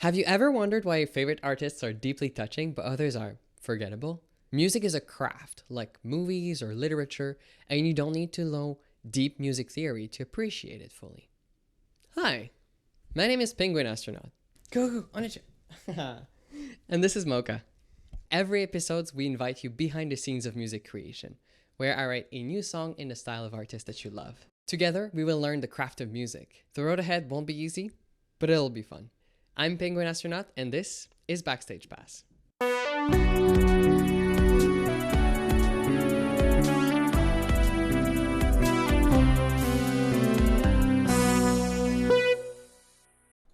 Have you ever wondered why your favorite artists are deeply touching but others are forgettable? Music is a craft, like movies or literature, and you don't need to know deep music theory to appreciate it fully. Hi, my name is Penguin Astronaut. Go, on a chair. And this is Mocha. Every episode, we invite you behind the scenes of music creation, where I write a new song in the style of artist that you love. Together, we will learn the craft of music. The road ahead won't be easy, but it'll be fun. I'm Penguin Astronaut, and this is Backstage Pass.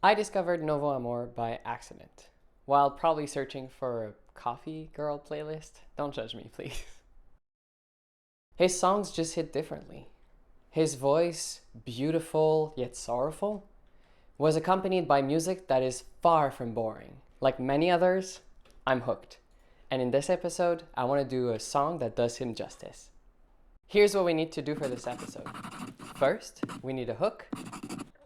I discovered Novo Amor by accident, while probably searching for a coffee girl playlist. Don't judge me, please. His songs just hit differently. His voice, beautiful yet sorrowful, was accompanied by music that is far from boring. Like many others, I'm hooked. And in this episode, I want to do a song that does him justice. Here's what we need to do for this episode. First, we need a hook,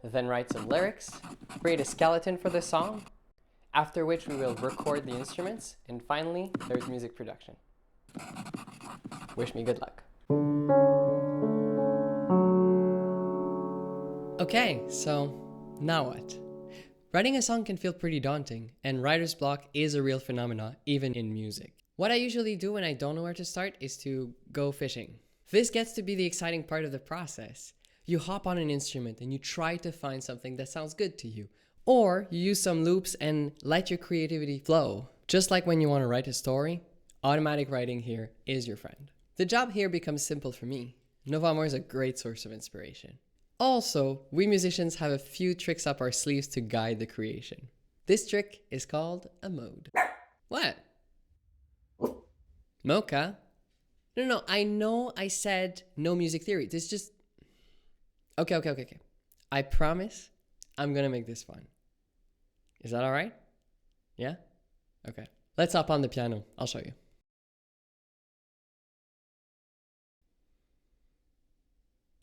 then write some lyrics, create a skeleton for the song, after which we will record the instruments, and finally, there's music production. Wish me good luck. Okay, so now what? Writing a song can feel pretty daunting, and writer's block is a real phenomenon, even in music. What I usually do when I don't know where to start is to go fishing. This gets to be the exciting part of the process. You hop on an instrument and you try to find something that sounds good to you. Or you use some loops and let your creativity flow. Just like when you want to write a story, automatic writing here is your friend. The job here becomes simple for me. Novo Amor is a great source of inspiration. Also, we musicians have a few tricks up our sleeves to guide the creation. This trick is called a mode. What? Mocha? No, I know I said no music theory. This just... Okay. I promise I'm gonna make this fun. Is that all right? Yeah? Okay. Let's hop on the piano. I'll show you.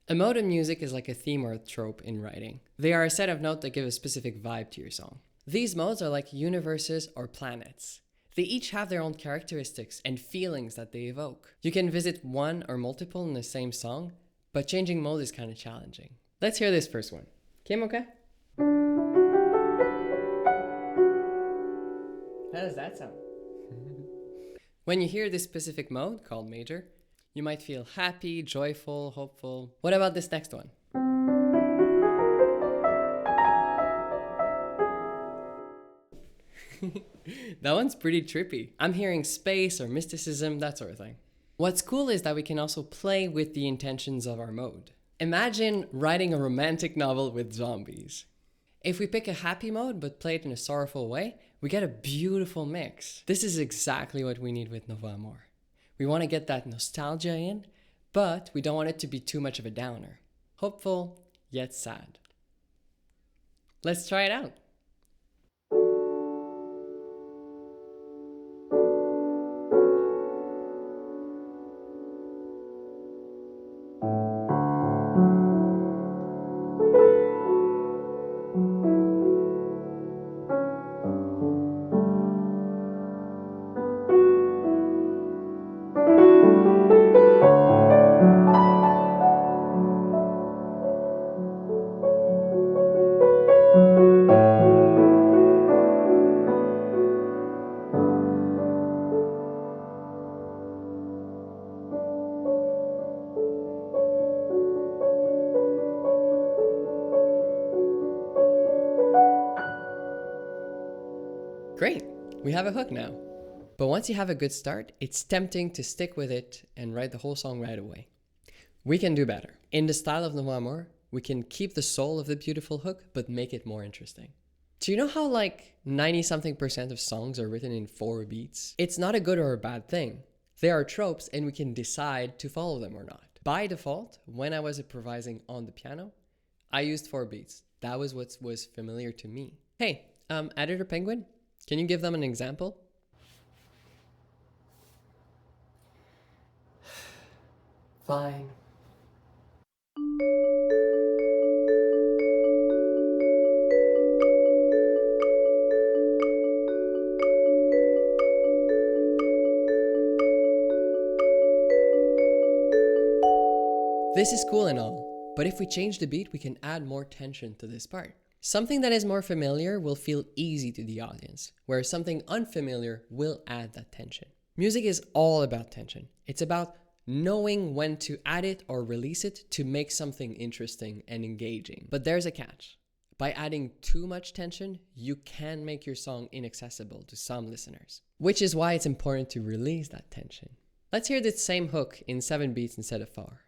A mode in music is like a theme or a trope in writing. They are a set of notes that give a specific vibe to your song. These modes are like universes or planets. They each have their own characteristics and feelings that they evoke. You can visit one or multiple in the same song, but changing mode is kind of challenging. Let's hear this first one. Okay? How does that sound? When you hear this specific mode, called major, you might feel happy, joyful, hopeful. What about this next one? That one's pretty trippy. I'm hearing space or mysticism, that sort of thing. What's cool is that we can also play with the intentions of our mode. Imagine writing a romantic novel with zombies. If we pick a happy mode but play it in a sorrowful way, we get a beautiful mix. This is exactly what we need with Novo Amor. We want to get that nostalgia in, but we don't want it to be too much of a downer. Hopeful, yet sad. Let's try it out. Great, we have a hook now. But once you have a good start, it's tempting to stick with it and write the whole song right away. We can do better. In the style of Novo Amor, we can keep the soul of the beautiful hook, but make it more interesting. Do you know how like 90-something% of songs are written in 4 beats? It's not a good or a bad thing. They are tropes and we can decide to follow them or not. By default, when I was improvising on the piano, I used 4 beats. That was what was familiar to me. Hey, Editor Penguin, can you give them an example? Fine. This is cool and all, but if we change the beat, we can add more tension to this part. Something that is more familiar will feel easy to the audience, whereas something unfamiliar will add that tension. Music is all about tension. It's about knowing when to add it or release it to make something interesting and engaging. But there's a catch. By adding too much tension, you can make your song inaccessible to some listeners, which is why it's important to release that tension. Let's hear this same hook in 7 beats instead of 4.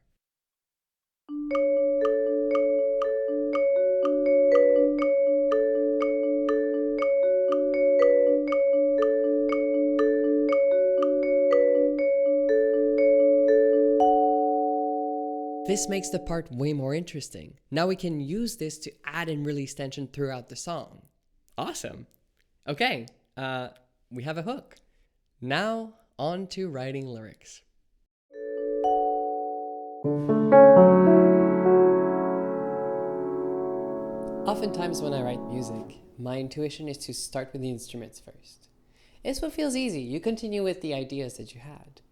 This makes the part way more interesting. Now we can use this to add and release tension throughout the song. Awesome. Okay, we have a hook. Now on to writing lyrics. Oftentimes when I write music, my intuition is to start with the instruments first. It's what feels easy. You continue with the ideas that you had.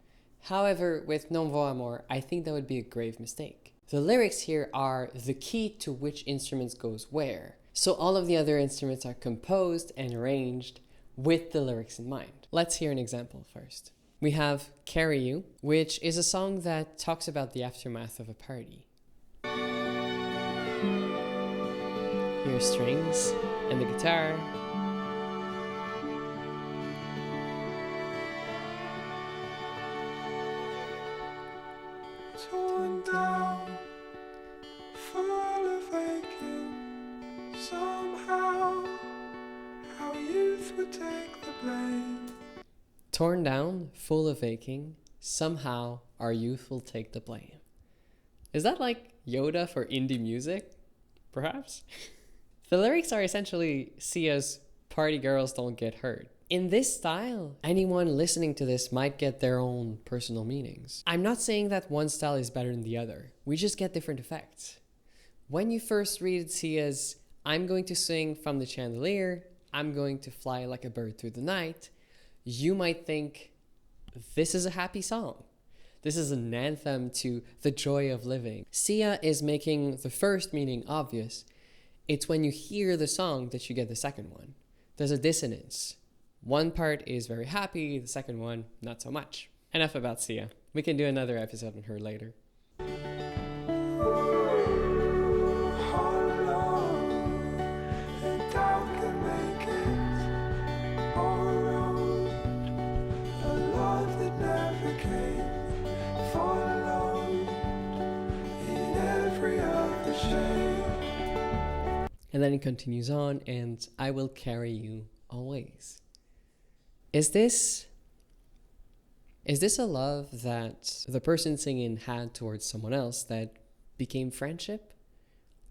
However, with Novo Amor, I think that would be a grave mistake. The lyrics here are the key to which instruments goes where. So all of the other instruments are composed and arranged with the lyrics in mind. Let's hear an example first. We have Carry You, which is a song that talks about the aftermath of a party. Here are strings and the guitar. Torn down, full of aching, somehow our youth would take the blame. Torn down, full of aching, somehow our youth will take the blame. Is that like Yoda for indie music? Perhaps? The lyrics are essentially Sia's "Party girls don't get hurt." In this style, anyone listening to this might get their own personal meanings. I'm not saying that one style is better than the other. We just get different effects. When you first read Sia's "I'm going to swing from the chandelier, I'm going to fly like a bird through the night," you might think, this is a happy song. This is an anthem to the joy of living. Sia is making the first meaning obvious. It's when you hear the song that you get the second one. There's a dissonance. One part is very happy, the second one, not so much. Enough about Sia. We can do another episode on her later. And then it continues on, and I will carry you always. Is this a love that the person singing had towards someone else that became friendship?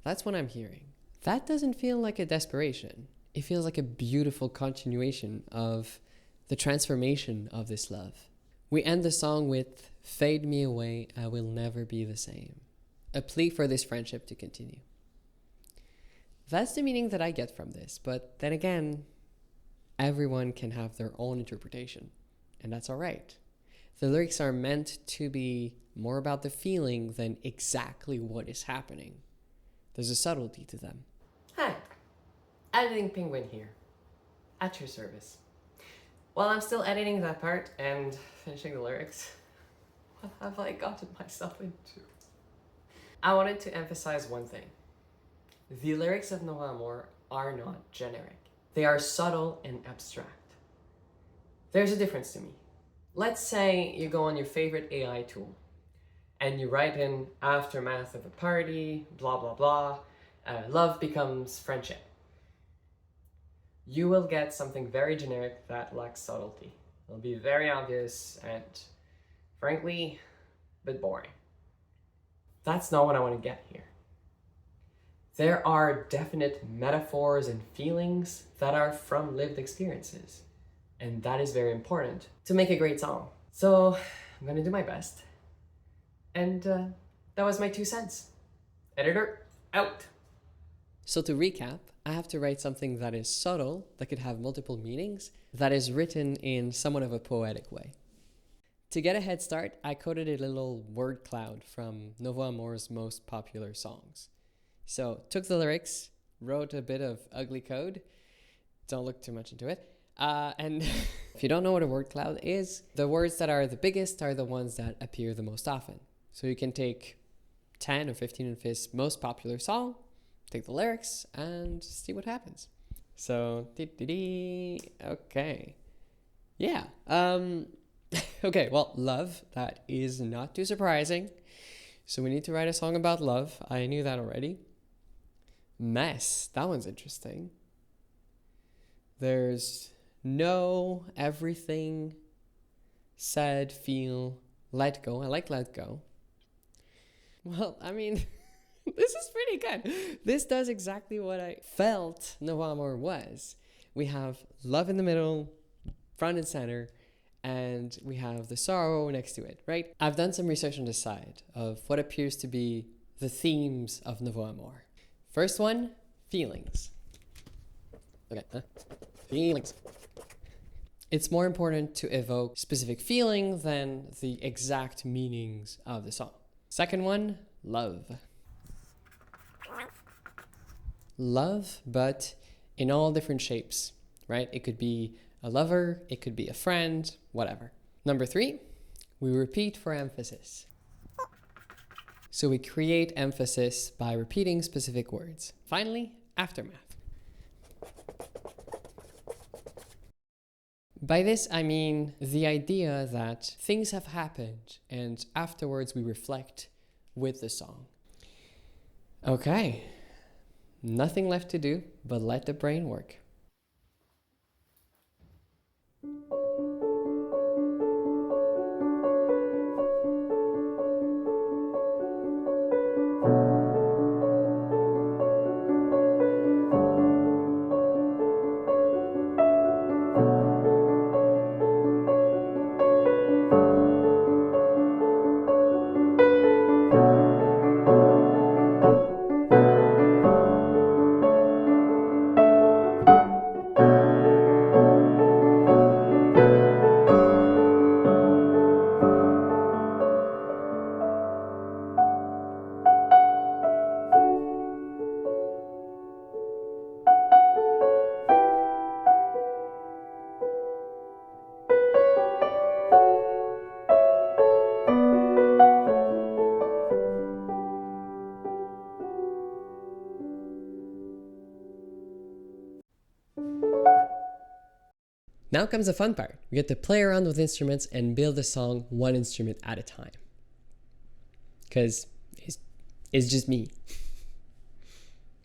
That's what I'm hearing. That doesn't feel like a desperation. It feels like a beautiful continuation of the transformation of this love. We end the song with "Fade me away, I will never be the same." A plea for this friendship to continue. That's the meaning that I get from this, but then again, everyone can have their own interpretation, and that's all right. The lyrics are meant to be more about the feeling than exactly what is happening. There's a subtlety to them. Hi, Editing Penguin here, at your service. While I'm still editing that part and finishing the lyrics, what have I gotten myself into? I wanted to emphasize one thing. The lyrics of Novo Amor are not generic. They are subtle and abstract. There's a difference to me. Let's say you go on your favorite AI tool and you write in "aftermath of a party, blah, blah, blah, love becomes friendship." You will get something very generic that lacks subtlety. It'll be very obvious and, frankly, a bit boring. That's not what I want to get here. There are definite metaphors and feelings that are from lived experiences. And that is very important to make a great song. So I'm gonna do my best. And that was my 2 cents. Editor, out. So to recap, I have to write something that is subtle, that could have multiple meanings, that is written in somewhat of a poetic way. To get a head start, I coded a little word cloud from Novo Amor's most popular songs. So took the lyrics, wrote a bit of ugly code. Don't look too much into it. And if you don't know what a word cloud is, the words that are the biggest are the ones that appear the most often. So you can take 10 or 15 of his most popular song, take the lyrics, and see what happens. So, okay. Yeah. Okay, well, love, that is not too surprising. So we need to write a song about love. I knew that already. Mess, that one's interesting. There's know, everything, said, feel, let go. I like let go. Well, I mean, this is pretty good. This does exactly what I felt Novo Amor was. We have love in the middle, front and center, and we have the sorrow next to it, right? I've done some research on the side of what appears to be the themes of Novo Amor. First one, feelings. Okay, feelings. It's more important to evoke specific feeling than the exact meanings of the song. Second one, love. Love, but in all different shapes, right? It could be a lover, it could be a friend, whatever. Number 3, we repeat for emphasis. So we create emphasis by repeating specific words. Finally, aftermath. By this, I mean the idea that things have happened and afterwards we reflect with the song. Okay, nothing left to do but let the brain work. Now comes the fun part. We get to play around with instruments and build a song one instrument at a time. Because it's just me.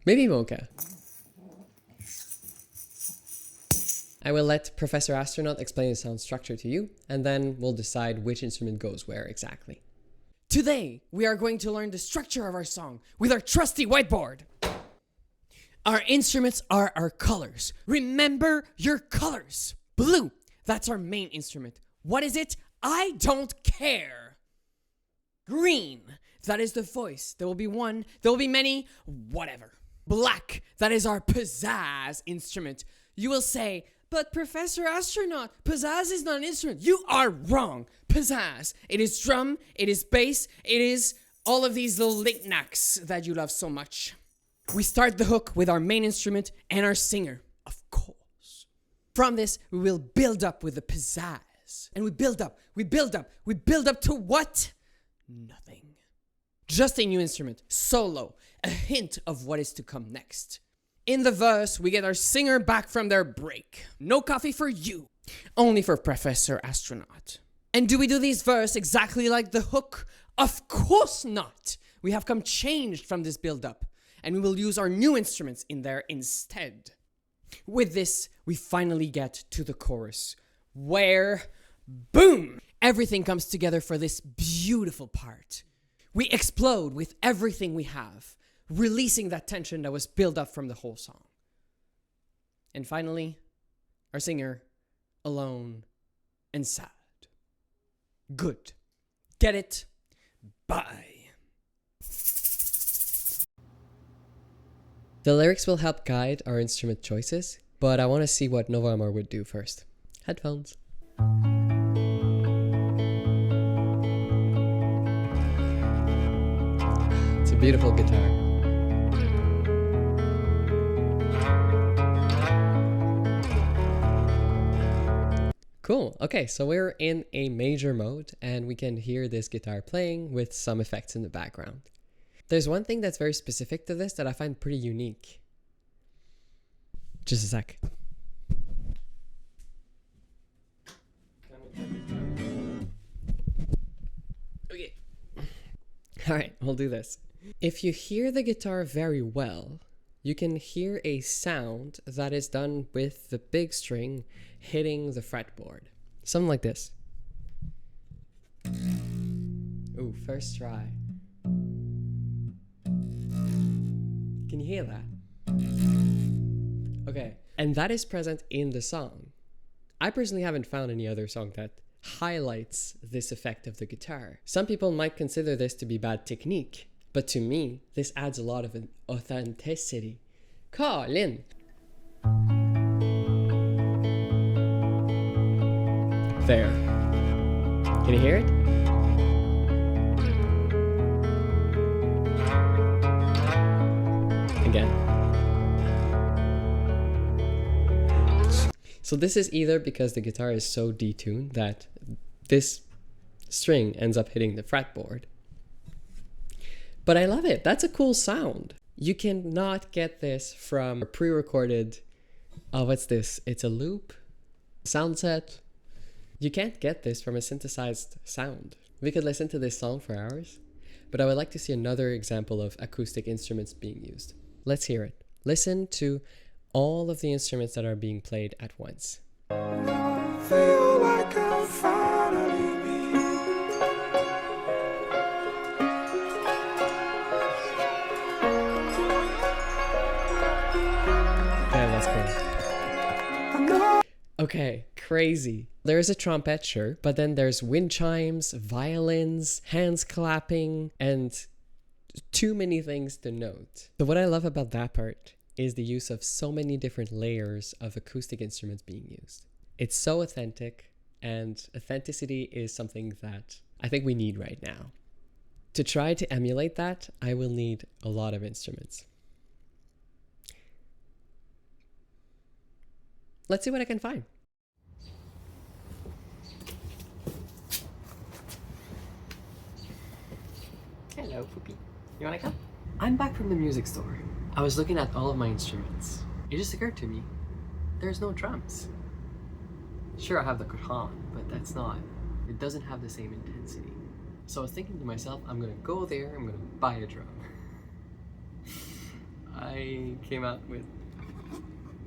Maybe Mocha. I will let Professor Astronaut explain the sound structure to you, and then we'll decide which instrument goes where exactly. Today, we are going to learn the structure of our song with our trusty whiteboard. Our instruments are our colors. Remember your colors. Blue, that's our main instrument. What is it? I don't care. Green, that is the voice. There will be one, there will be many, whatever. Black, that is our pizzazz instrument. You will say, but Professor Astronaut, pizzazz is not an instrument. You are wrong. Pizzazz, it is drum, it is bass, it is all of these little knickknacks that you love so much. We start the hook with our main instrument and our singer, of course. From this, we will build up with the pizzazz. And we build up to what? Nothing. Just a new instrument, solo, a hint of what is to come next. In the verse, we get our singer back from their break. No coffee for you, only for Professor Astronaut. And do we do these verse exactly like the hook? Of course not. We have come changed from this build-up, and we will use our new instruments in there instead. With this, we finally get to the chorus, where, boom, everything comes together for this beautiful part. We explode with everything we have, releasing that tension that was built up from the whole song. And finally, our singer, alone and sad. Good. Get it? Bye. The lyrics will help guide our instrument choices, but I want to see what Novo Amor would do first. Headphones. Beautiful guitar. Cool. Okay, so we're in a major mode and we can hear this guitar playing with some effects in the background. There's one thing that's very specific to this that I find pretty unique. Just a sec. Okay. Alright, we'll do this. If you hear the guitar very well, you can hear a sound that is done with the big string hitting the fretboard. Something like this. Ooh, first try. Can you hear that? Okay, and that is present in the song. I personally haven't found any other song that highlights this effect of the guitar. Some people might consider this to be bad technique, but to me, this adds a lot of an authenticity. Colin! There. Can you hear it? Again. So this is either because the guitar is so detuned that this string ends up hitting the fretboard. But I love it. That's a cool sound. You cannot get this from a pre-recorded, what's this? It's a loop? Sound set? You can't get this from a synthesized sound. We could listen to this song for hours, but I would like to see another example of acoustic instruments being used. Let's hear it. Listen to all of the instruments that are being played at once. Feel like I'm finally me. Okay, let's go. Okay, crazy. There's a trumpet, sure, but then there's wind chimes, violins, hands clapping, and too many things to note. So what I love about that part is the use of so many different layers of acoustic instruments being used. It's so authentic, and authenticity is something that I think we need right now. To try to emulate that, I will need a lot of instruments. Let's see what I can find. Hello, Poopy. You wanna come? I'm back from the music store. I was looking at all of my instruments. It just occurred to me, there's no drums. Sure, I have the cajon, but it doesn't have the same intensity. So I was thinking to myself, I'm gonna go there, I'm gonna buy a drum. I came out with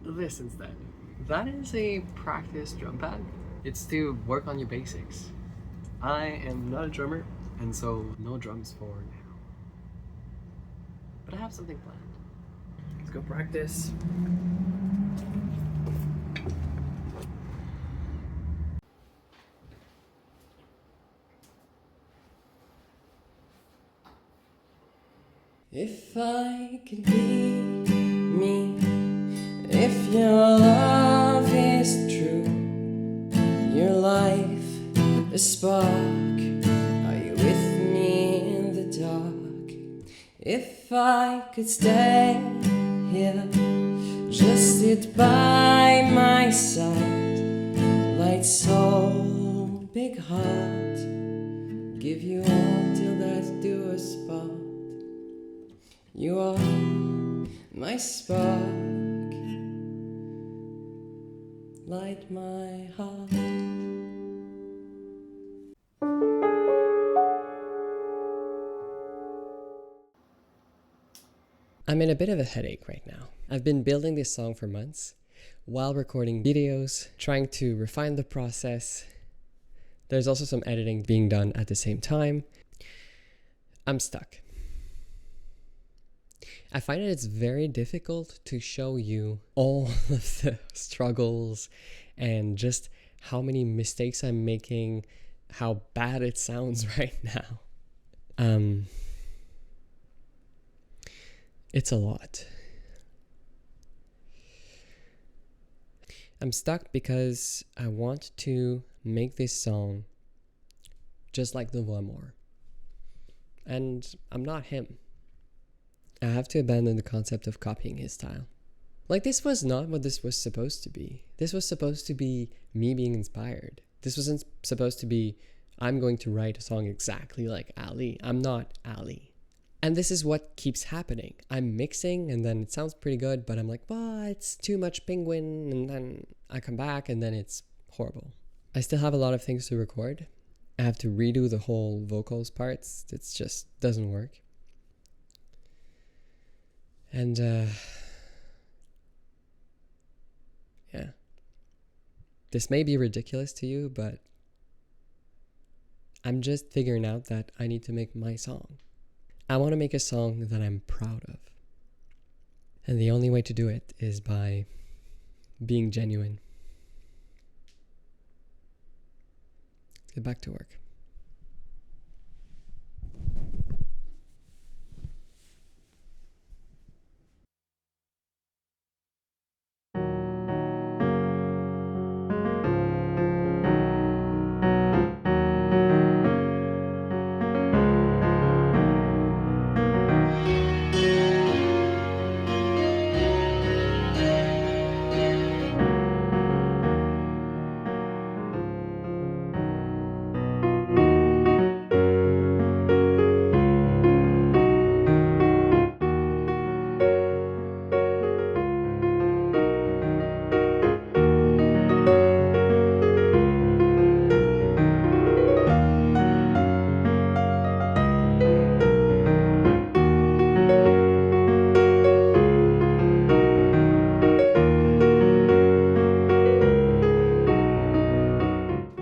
this instead. That is a practice drum pad. It's to work on your basics. I am not a drummer, and so no drums for now. But I have something planned. Let's go practice. If I could be me, if your love is true, your life a spark, are you with me in the dark? If I could stay here, just sit by my side, light soul, big heart, give you all till that do a spot. You are my spark, light my heart. I'm in a bit of a headache right now. I've been building this song for months while recording videos, trying to refine the process. There's also some editing being done at the same time. I'm stuck. I find that it's very difficult to show you all of the struggles and just how many mistakes I'm making, how bad it sounds right now. It's a lot. I'm stuck because I want to make this song just like Novo Amor. And I'm not him. I have to abandon the concept of copying his style. Like, this was not what this was supposed to be. This was supposed to be me being inspired. This wasn't supposed to be, I'm going to write a song exactly like Ali. I'm not Ali. And this is what keeps happening. I'm mixing and then it sounds pretty good, but I'm like, well, it's too much penguin. And then I come back and then it's horrible. I still have a lot of things to record. I have to redo the whole vocals parts. It just doesn't work. And yeah. This may be ridiculous to you, but I'm just figuring out that I need to make my song. I want to make a song that I'm proud of. And the only way to do it is by being genuine. Let's get back to work.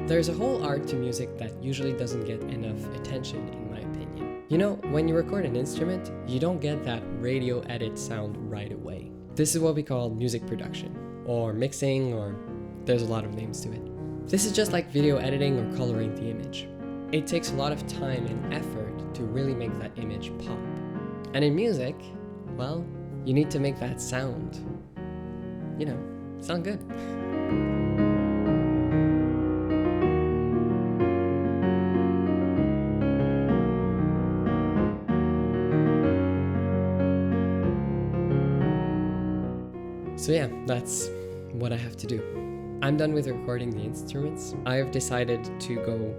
There's a whole art to music that usually doesn't get enough attention, in my opinion. You know, when you record an instrument, you don't get that radio edit sound right away. This is what we call music production, or mixing, or there's a lot of names to it. This is just like video editing or coloring the image. It takes a lot of time and effort to really make that image pop. And in music, well, you need to make that sound, sound good. So yeah, that's what I have to do. I'm done with recording the instruments. I have decided to go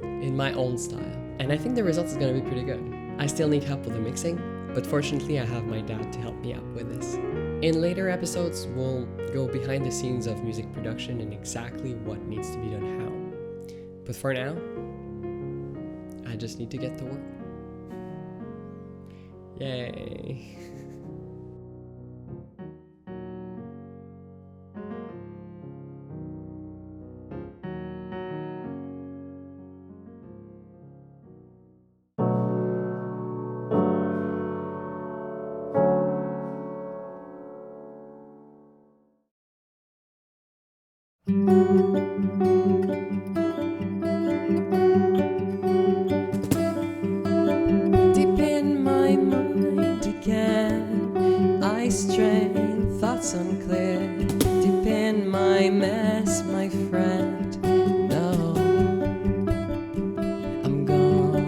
in my own style. And I think the result is going to be pretty good. I still need help with the mixing, but fortunately I have my dad to help me out with this. In later episodes, we'll go behind the scenes of music production and exactly what needs to be done how. But for now, I just need to get to work. Yay. Deep in my mind again, I strain, thoughts unclear. Deep in my mess, my friend, no, I'm gone.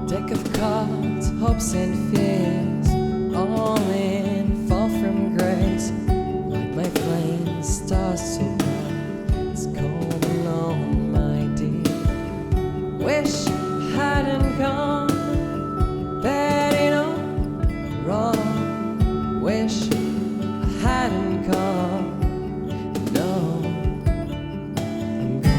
Deck of cards, hopes and fears, all in, fall from grace. Like my flame, stars so bright, it's cold alone, my dear. Wish I hadn't gone, betting on wrong. Wish I hadn't gone, no, I'm gone.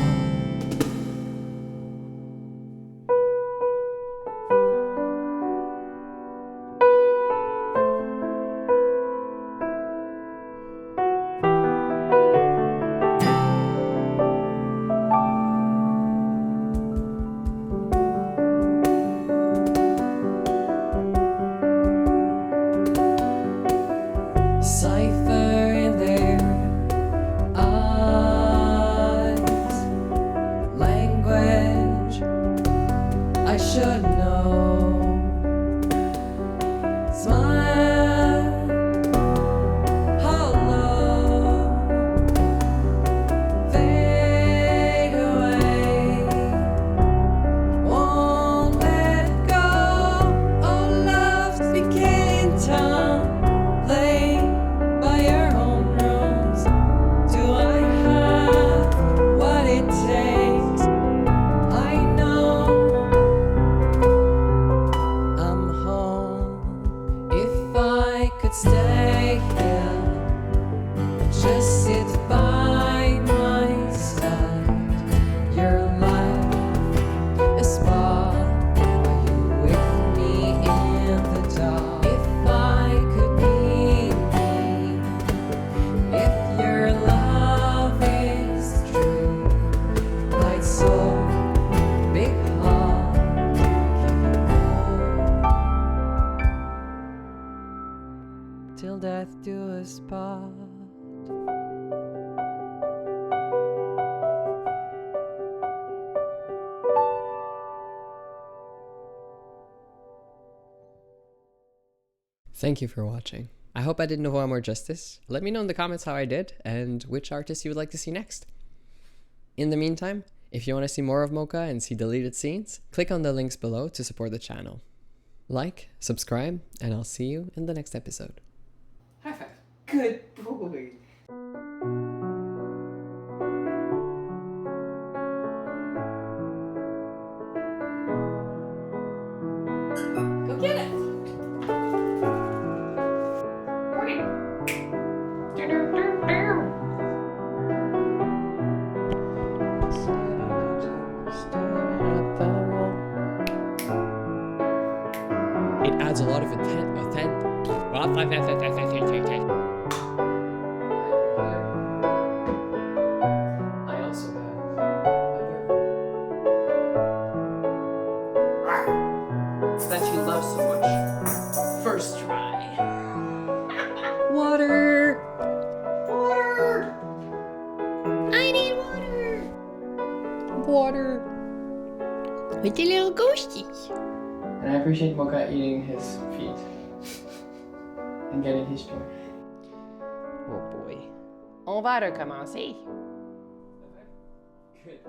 Cipher in their eyes, language I should know. Smile Thank you for watching. I hope I did Novo Amor justice. Let me know in the comments how I did and which artist you would like to see next. In the meantime, if you want to see more of Mocha and see deleted scenes, click on the links below to support the channel. Like, subscribe, and I'll see you in the next episode. High five. Good boy. Go get it. It adds a lot of I also have that you love so much. First try. water. Water. I need water Water. with the little ghosties. And I appreciate Mocha eating his feet and getting his joy. Oh boy. On va recommencer. Good.